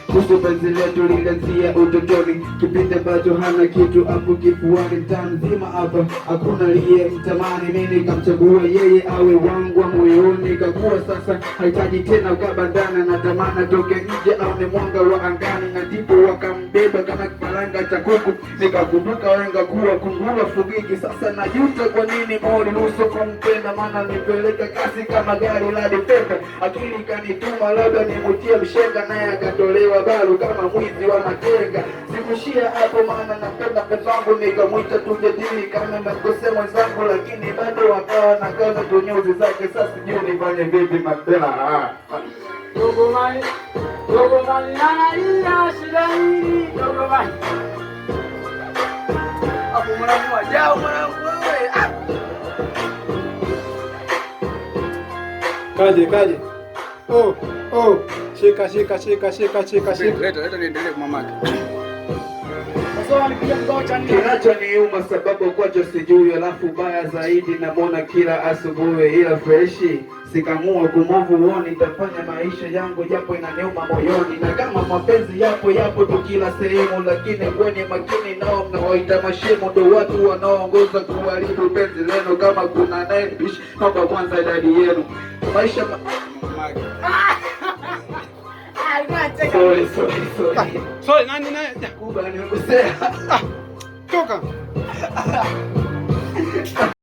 Kuhusu penzi letu lilianzia utotoni, kipindi ambacho hana kitu hapo kifuani. Mtaa mzima hapa hakuna aliyemtamani, mimi nikamchagua yeye awe wangu wa moyoni. Kakuwa sasa hahitaji tena ukabandana, na tamana toke nje au ni mwanga wa angani, na ndipo wakambeba kama kifaranga cha kuku. Nikakumbuka wenga kuwa kungua fugiki. Sasa najuta kwa nini mori nusu kumpenda, maana nipeleka kasi kama gari la defender. Akili kanituma labda nimutie mshenga, naye akatolewa baru kama mwizi wa matenga. Sikushia hapo maana napenda pezangu, nikamwita tujadili kama mekosea mwenzangu, lakini bado wakawa na kaza tunyuzi zake. Sasa sijui nifanye vipi mapela. Dogo mani analia shida hii. Dogo mani hapo mwanangu wajao mwanangu wewe. Kaje. Oh. Shika. Leta niendelee mamake. Kinachoniuma sababu kwacho sijui, alafu baya zaidi namwona kila asubuhi, ila freshi sikamua kumovu uoni. Nitafanya maisha yangu japo inaniuma moyoni, na kama mapenzi yapo tu kila sehemu, lakini kwenye makini nao mnawaita mashemu, ndo watu wanaoongoza kuharibu penzi lenu. Kama kuna nayepishi naomba kwanza idadi yenu maisha Sorry, nani? Kuba nimekosea. Toka.